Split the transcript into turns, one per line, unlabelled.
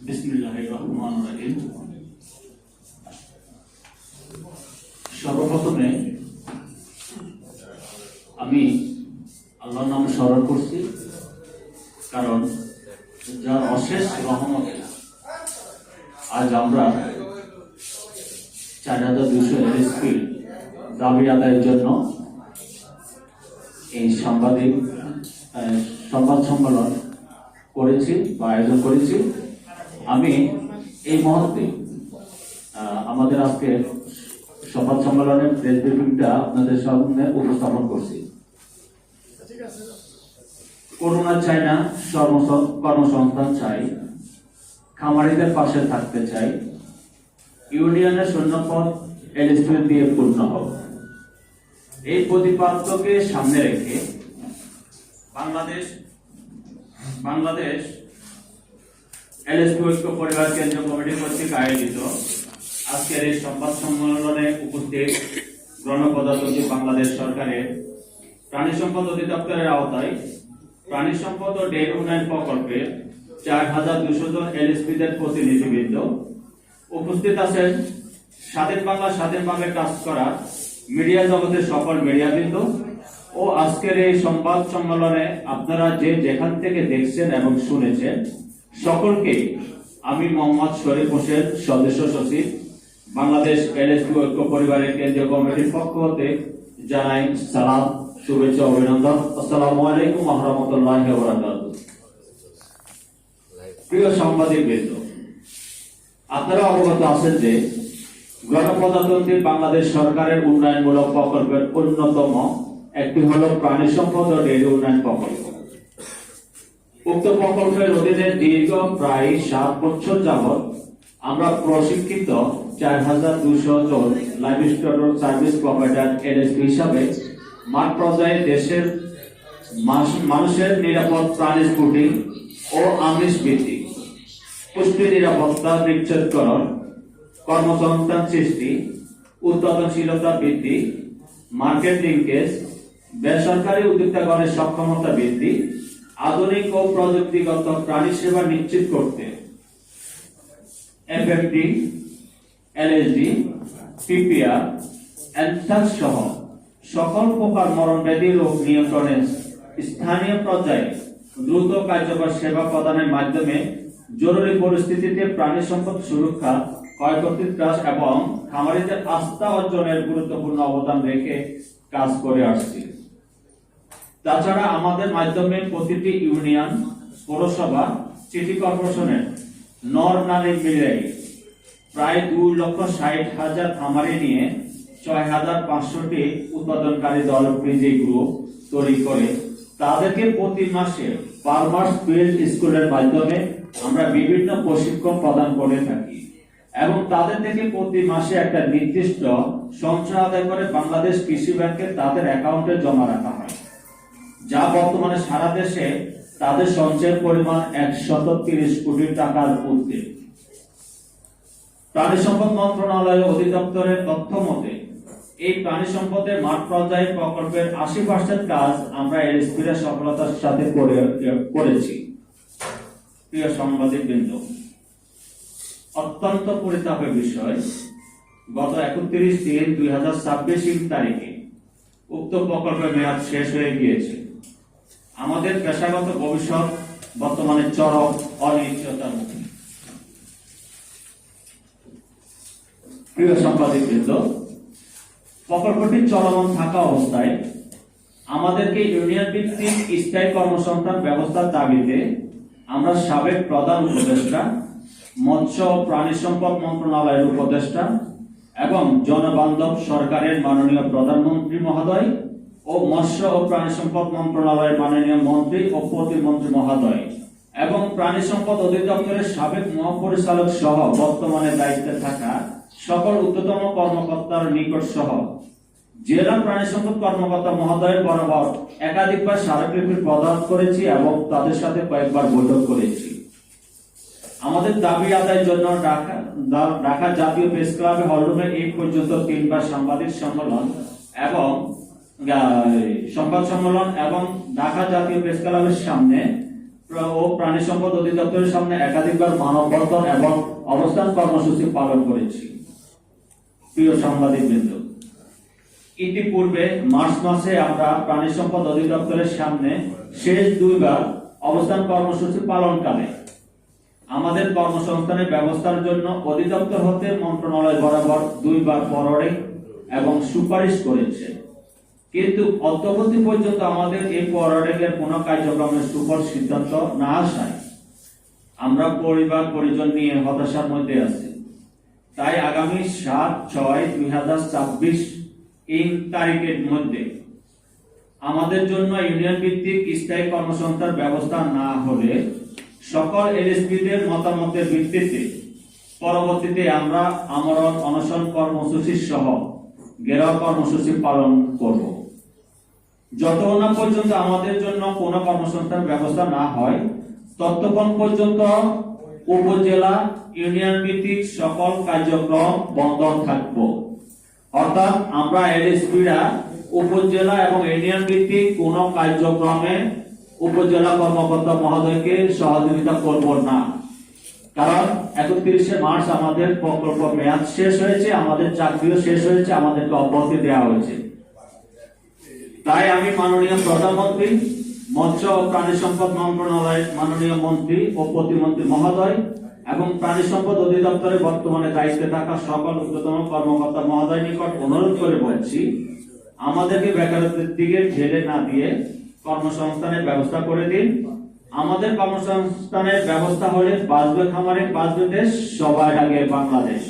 বিসমিল্লাহির রহমানির রহিম। সর্বপ্রথমে আমি আল্লাহর নাম স্মরণ করছি, কারণ যার অশেষ রহমতে আজ আমরা 4200 এলএসপি দাবি আদায়ের জন্য এই সংবাদ সম্মেলন করেছি বা আয়োজন করেছি। আমি এই মুহূর্তে আমাদের আজকে সংবাদ সম্মেলনের প্রেস ব্রিফিংটা আপনাদের সামনে উপস্থাপন করছি। করোনা চাই না, কর্মসংস্থান চাই, খামারিদের পাশে থাকতে চাই, ইউনিয়নের শূন্যপদ এলএসপি দিয়ে পূর্ণ হবে। এই প্রতিপাদ্যকে সামনে রেখে বাংলাদেশ এলএসপি ঐক্য পরিবার কেন্দ্রীয় কমিটি কর্তৃক আয়োজিত আজকের এই সংবাদ সম্মেলনে উপস্থিত গণপ্রজাতন্ত্রী বাংলাদেশ সরকারের প্রাণী সম্পদ অধিদপ্তরের আওতায় প্রাণী সম্পদ ও ডেইরি উন্নয়ন প্রকল্পে 4200 জন এলএসপিদের প্রতিনিধিবৃন্দ উপস্থিত আছেন। স্বাধীন বাংলা স্বাধীনভাবে কাজ করা মিডিয়া জগতের সকল মিডিয়াবৃন্দ ও আজকের এই সংবাদ সম্মেলনে আপনারা যেখান থেকে দেখছেন এবং শুনেছেন, সকলকে আমি মোহাম্মদ শরীফ হোসেন, সদস্য সচিব, বাংলাদেশ এলএসপি ঐক্য পরিবারের কেন্দ্রীয় কমিটির পক্ষ হতে জানাই সালাম, শুভেচ্ছা, অভিনন্দন। আসসালামু আলাইকুম ওয়া রাহমাতুল্লাহি ওয়া বারাকাতুহু। প্রিয় সাংবাদিকবৃন্দ, আপনারা অবগত আছেন যে গণপ্রজাতন্ত্রী বাংলাদেশ সরকারের উন্নয়নমূলক প্রকল্পের অন্যতম একটি হলো প্রাণী সম্পদ ও ডেইরি উন্নয়ন প্রকল্প। উক্ত প্রকল্পের অধীনে দীর্ঘ প্রায় 7 বছর যাবৎ আমরা প্রশিক্ষিত 4200 জন লাইভস্টক সার্ভিস প্রোভাইডার এলএসপি হিসাবে মাঠ পর্যায়ে দেশের মানুষের নিরাপদ প্রাণী স্ফুটিং ও আমিষ বৃদ্ধি, পুষ্টি নিরাপত্তা নিশ্চিতকরণ, কর্মসংস্থান সৃষ্টি, উৎপাদনশীলতা বৃদ্ধি, মার্কেট লিঙ্কেজ, বেসরকারি উদ্যোক্তাগণের সক্ষমতা বৃদ্ধি, আধুনিক ও প্রযুক্তিগত প্রাণী সেবা নিশ্চিত করতে এফএফডি, এলএসডি, পিপিআর, অ্যানথ্রাক্স সহ সকল প্রকার মরণব্যাধি রোগ নিয়ন্ত্রণে স্থানীয় পর্যায়ে দ্রুত কার্যকর সেবা প্রদানের মাধ্যমে জরুরি পরিস্থিতিতে প্রাণী সম্পদ সুরক্ষা, ক্ষয়ক্ষতির হ্রাস এবং খামারিদের আস্থা অর্জনের গুরুত্বপূর্ণ অবদান রেখে কাজ করে আসছি। তাছাড়া আমাদের মাধ্যমে প্রতিটি ইউনিয়ন, পৌরসভা, সিটি কর্পোরেশনের নর নারী মিলে প্রায় 2,60,000 খামারি নিয়ে 6,500টি উৎপাদনকারী দল পিজি গ্রুপ তৈরি করে তাদেরকে প্রতি মাসে ফার্মার্স ফিল্ড স্কুলের মাধ্যমে আমরা বিভিন্ন প্রশিক্ষণ প্রদান করে থাকি এবং তাদের থেকে প্রতি মাসে একটা নির্দিষ্ট সঞ্চয় আদায় করে বাংলাদেশ কৃষি ব্যাংকে তাদের অ্যাকাউন্টে জমা রাখা হয়, যা বর্তমানে সারা দেশে তাদের সঞ্চয়ের পরিমাণ 130 কোটি টাকার ঊর্ধ্বে। প্রাণী সম্পদ মন্ত্রণালয় অধিদপ্তরের তথ্য মতে এই প্রাণী সম্পদের মাঠ পর্যায়ে প্রকল্পের 80% কাজ আমরা এলএসপির সফলতার সাথে করেছি। প্রিয় সাংবাদিকবৃন্দ, অত্যন্ত পরিতাপের বিষয়, গত 31/3/2026 তারিখে উক্ত প্রকল্পের মেয়াদ শেষ হয়ে গিয়েছে। আমাদের পেশাগত ভবিষ্যৎ বর্তমানে চরম অনিশ্চয়তার মুখে। প্রিয় সাংবাদিকবৃন্দ, প্রকল্পটি চলমান থাকা অবস্থায় আমাদেরকে ইউনিয়ন ভিত্তিক স্থায়ী কর্মসংস্থান ব্যবস্থার দাবিতে আমরা সাবেক প্রধান উপদেষ্টা, মৎস্য ও প্রাণী সম্পদ মন্ত্রণালয়ের উপদেষ্টা এবং জনবান্ধব সরকারের মাননীয় প্রধানমন্ত্রী মহোদয় ও মৎস্য ও প্রাণী সম্পদ মন্ত্রণালয়ের মাননীয় মন্ত্রী ও প্রতিমন্ত্রী মহোদয় এবং প্রাণী সম্পদ অধিদপ্তরের সাবেক মহাপরিচালক সহ বর্তমানে দায়িত্বে থাকা সকল ঊর্ধ্বতম কর্মকর্তার নিকট সহ জেলা প্রাণী সম্পদ কর্মকর্তা মহোদয়ের বরাবর একাধিকবার স্মারকলিপি প্রদান করেছি এবং তাদের সাথে কয়েকবার বৈঠক করেছি। আমাদের দাবি আদায়ের জন্য ঢাকা জাতীয় প্রেস ক্লাবে হলরুমে এই পর্যন্ত 3বার সাংবাদিক সম্মেলন এবং সংবাদ সম্মেলন এবং ঢাকা জাতীয় প্রেস ক্লাবের সামনে ও প্রাণী সম্পদ অধিদপ্তরের সামনে একাধিকবার মানববন্ধন এবং অবস্থান কর্মসূচি পালন করেছি। প্রিয় সাংবাদিকবৃন্দ, ইতিপূর্বে মার্চ মাসে আমরা প্রাণী সম্পদ অধিদপ্তরের সামনে শেষ দুইবার অবস্থান কর্মসূচি পালনকালে আমাদের কর্মসংস্থানের ব্যবস্থার জন্য অধিদপ্তর হতে মন্ত্রণালয় বরাবর দুইবার ফরওয়ার্ডিং এবং সুপারিশ করেছে, কিন্তু অদ্যাবধি পর্যন্ত আমাদের এই ফরওয়ার্ডিং এর কোনো কার্যক্রমের সুফল সিদ্ধান্ত না আসায় আমরা পরিবার পরিজন নিয়ে হতাশার মধ্যে আছি। তাই আগামী 7/6/2026 এই তারিখের মধ্যে আমাদের জন্য ইউনিয়ন ভিত্তিক স্থায়ী কর্মসংস্থার ব্যবস্থা না হলে সকল এলএসপিদের মতামতের ভিত্তিতে পরবর্তীতে আমরা আমরণ অনশন কর্মসূচি সহ ঘেরাও কর্মসূচি পালন করব। যতক্ষণ না পর্যন্ত আমাদের জন্য কোনো কর্মসংস্থান ব্যবস্থা না হয় ততক্ষণ পর্যন্ত উপজেলা ইউনিয়ন ভিত্তিক সকল কার্যক্রম বন্ধ থাকব। অর্থাৎ আমরা এলএসপিরা উপজেলা এবং ইউনিয়ন ভিত্তিক কোনো কার্যক্রমে উপজেলা কর্মকর্তা মহোদয়কে সহযোগিতা করব না, কারণ 31শে মার্চ আমাদের প্রকল্প মেয়াদ শেষ হয়েছে, আমাদের চাকরিও শেষ হয়েছে, আমাদেরকে অব্যাহতি দেওয়া হয়েছে। তাই আমি মাননীয় প্রধানমন্ত্রী, মৎস্য ও প্রাণী সম্পদ মন্ত্রণালয়ের মাননীয় মন্ত্রী ও প্রতিমন্ত্রী মহোদয় এবং প্রাণী সম্পদ অধিদপ্তরে বর্তমানে দায়িত্বে থাকা সকল ঊর্ধ্বতন কর্মকর্তা মহোদয় নিকট অনুরোধ করে বলছি, আমাদেরকে বেকারত্বের দিকে ঠেলে না দিয়ে কর্মসংস্থানের ব্যবস্থা করে দিন। আমাদের কর্মসংস্থানের ব্যবস্থা হলে বাঁচবে খামারে, বাঁচবে দেশ, সবার আগে বাংলাদেশ।